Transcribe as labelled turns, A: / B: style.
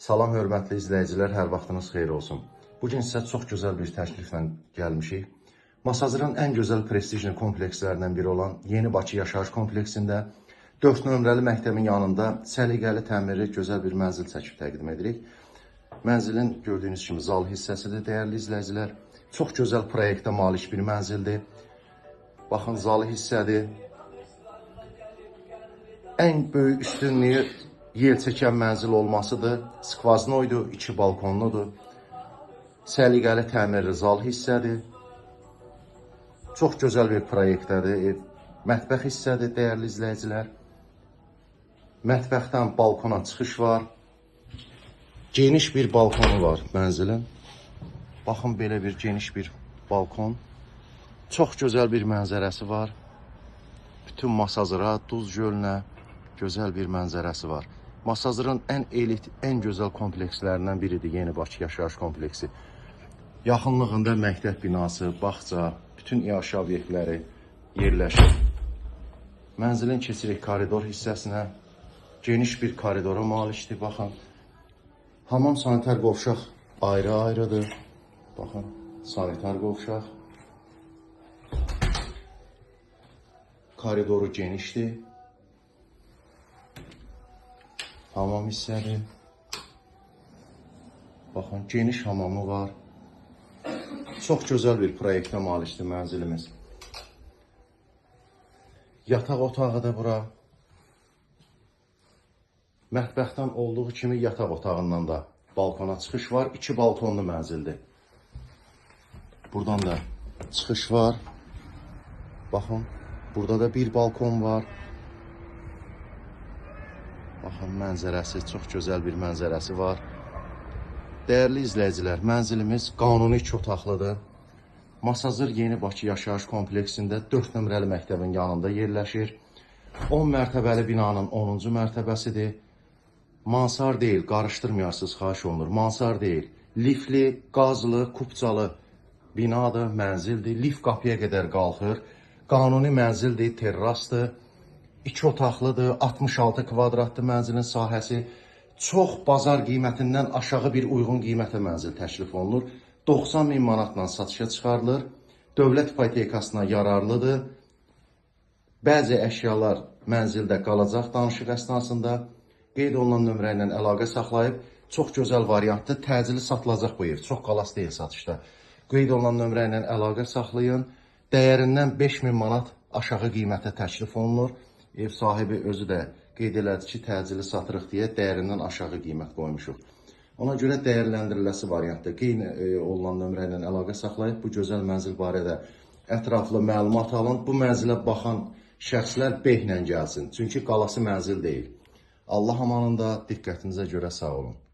A: Salam hörmətli izləyicilər, hər vaxtınız xeyir olsun. Bugün sizə çox gözəl bir təkliflə gəlmişik. Masazırın ən gözəl prestijli komplekslərindən biri olan Yeni Bakı Yaşayış kompleksində 4 nömrəli məktəbin yanında səliqəli təmirli gözəl bir mənzil çəkib təqdim edirik. Mənzilin gördüyünüz kimi zal hissəsidir, dəyərli izləyicilər. Çox gözəl proyektə malik bir mənzildir. Baxın, zalı hissədir. Ən böyük üstünlüyü yer çəkən mənzil olmasıdır. Skvaznoydur, 2 balkonludur. Səliqəli təmirli zal hissədir. Çox gözəl bir proyektədir. Mətbəx hissədir, dəyərli izləyicilər. Mətbəxdən balkona çıxış var. Geniş bir balkonu var mənzilin. Baxın, belə bir geniş bir balkon. Çox gözəl bir mənzərəsi var. Bütün Masazıra, Duz gölünə gözəl bir mənzərəsi var. Masazırın ən elit, ən gözəl komplekslərindən biridir Yeni Bakı Yaşayış kompleksi. Yaxınlığında məktəb binası, bağça, bütün iaşə obyektləri yerləşir. Mənzilin keçirik koridor hissəsinə. Geniş bir koridora malikdir, baxın. Hamam sanitar qovşaq ayrı-ayrıdır. Baxın, sanitar qovşaq. Koridoru genişdir. Hamam hissədir. Baxın, geniş hamamı var. Çox gözəl bir proyektə malikdir mənzilimiz. Yataq otağıdır bura. Mətbəxdən olduğu kimi yataq otağından da balkona çıxış var. 2 balkonlu mənzildir. Buradan da çıxış var. Baxın, burada da bir balkon var. Baxın, mənzərəsi, çox gözəl bir mənzərəsi var. Dəyərli izləyicilər, mənzilimiz qanuni 2 otaqlıdır. Masazır Yeni Bakı Yaşayış kompleksində 4 nömrəli məktəbin yanında yerləşir. 10 mərtəbəli binanın 10-cu mərtəbəsidir. Mansar deyil, qarışdırmayarsınız, xahiş olunur. Mansar deyil, lifli, qazlı, kupcalı binadır, mənzildir. Lif qapıya qədər qalxır. Qanuni mənzildir, terrasdır. 2 otaqlıdır, 66 kvadratlı mənzilin sahəsi. Çox bazar qiymətindən aşağı bir uyğun qiymətə mənzil təklif olunur. 90 min manatla satışa çıxarılır. Dövlət ipotekasına yararlıdır. Bəzi əşyalar mənzildə qalacaq danışıq əsnasında. Qeyd olunan nömrə ilə əlaqə saxlayıb, çox gözəl variantdır. Təcili satılacaq bu ev, çox qalas deyil satışda. Qeyd olunan nömrə ilə əlaqə saxlayın. Dəyərindən 5000 manat aşağı qiymətə təklif olunur. Ev sahibi özü də qeyd elədi ki, təcili satırıq deyə dəyərindən aşağı qiymət qoymuşuq. Ona görə dəyərləndirilməsi variantdır. Qeyd olunan nömrə ilə əlaqə saxlayıb bu gözəl mənzil barədə ətraflı məlumat alın. Bu mənzilə baxan şəxslər beylə gəlsin. Çünki qalası mənzil deyil. Allah amanında, diqqətinizə görə sağ olun.